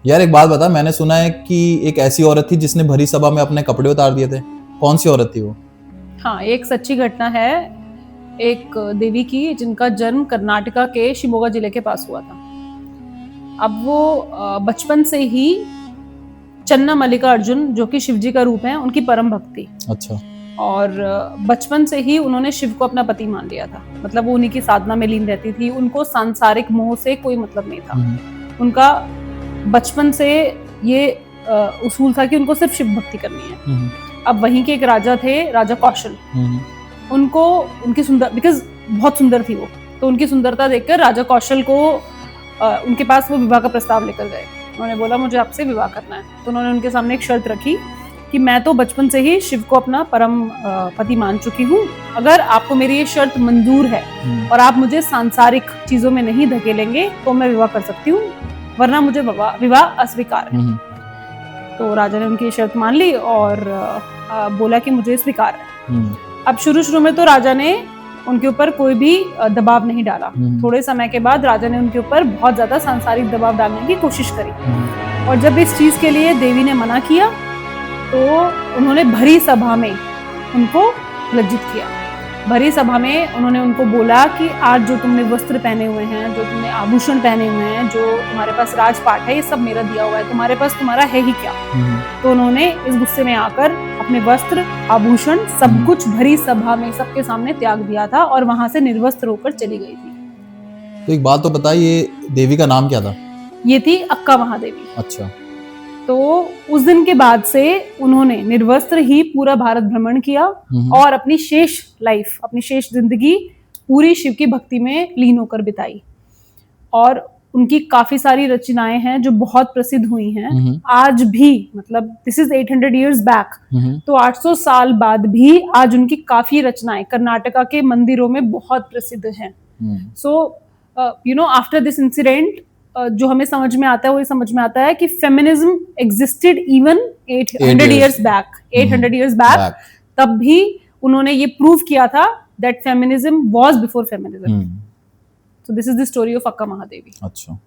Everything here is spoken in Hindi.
यार एक बात बता, मैंने सुना है कि एक ऐसी औरत थी जिसने भरी सभा में अपने कपड़े उतार दिए थे। कौन सी औरत थी वो? हाँ, एक सच्ची घटना है एक देवी की जिनका जन्म कर्नाटका के शिमोगा जिले के पास हुआ था। अब वो बचपन से ही चन्ना मल्लिकार्जुन जो कि शिवजी का रूप है उनकी परम भक्त थी। अच्छा। और बचपन से ही उन्होंने शिव को अपना पति मान लिया था। मतलब वो उन्हीं की साधना में लीन रहती थी। उनको सांसारिक मोह से कोई मतलब नहीं था। उनका बचपन से ये उसूल था कि उनको सिर्फ शिव भक्ति करनी है। अब वहीं के एक राजा थे, राजा कौशल। उनको उनकी सुंदर, बिकॉज बहुत सुंदर थी वो, तो उनकी सुंदरता देखकर राजा कौशल को उनके पास वो विवाह का प्रस्ताव लेकर गए। उन्होंने बोला मुझे आपसे विवाह करना है। तो उन्होंने उनके सामने एक शर्त रखी कि मैं तो बचपन से ही शिव को अपना परम पति मान चुकी हूँ, अगर आपको मेरी ये शर्त मंजूर है और आप मुझे सांसारिक चीजों में नहीं धकेलेंगे तो मैं विवाह कर सकती हूँ, वरना मुझे विवाह अस्वीकार है। तो राजा ने उनकी शर्त मान ली और बोला कि मुझे स्वीकार है। अब शुरू में तो राजा ने उनके ऊपर कोई भी दबाव नहीं डाला। थोड़े समय के बाद राजा ने उनके ऊपर बहुत ज्यादा सांसारिक दबाव डालने की कोशिश करी, और जब इस चीज के लिए देवी ने मना किया तो उन्होंने भरी सभा में उनको लज्जित किया। भरी सभा में उन्होंने उनको बोला कि आज जो तुमने वस्त्र पहने हुए हैं, जो तुमने आभूषण पहने हुए हैं, जो तुम्हारे पास राजपाट है, ये सब मेरा दिया हुआ है, तुम्हारे पास तुम्हारा है ही क्या। तो उन्होंने इस गुस्से में आकर अपने वस्त्र, आभूषण, सब कुछ भरी सभा में सबके सामने त्याग दिया था और वहां से निर्वस्त्र होकर चली गई थी। तो एक बात तो बता, ये देवी का नाम क्या था? ये थी अक्का महादेवी। अच्छा। तो उस दिन के बाद से उन्होंने निर्वस्त्र ही पूरा भारत भ्रमण किया और अपनी शेष लाइफ, अपनी शेष जिंदगी पूरी शिव की भक्ति में लीन होकर बिताई। और उनकी काफी सारी रचनाएं हैं जो बहुत प्रसिद्ध हुई हैं आज भी। मतलब दिस इज 800 years बैक, तो 800 साल बाद भी आज उनकी काफी रचनाएं कर्नाटका के मंदिरों में बहुत प्रसिद्ध हैं। So you know, after this incident जो हमें समझ में आता है वो ये समझ में आता है कि feminism existed even 800 years back. 800 years back तब भी उन्होंने ये प्रूव किया था that feminism was before feminism. So this is the story of Akka Mahadevi. अच्छा।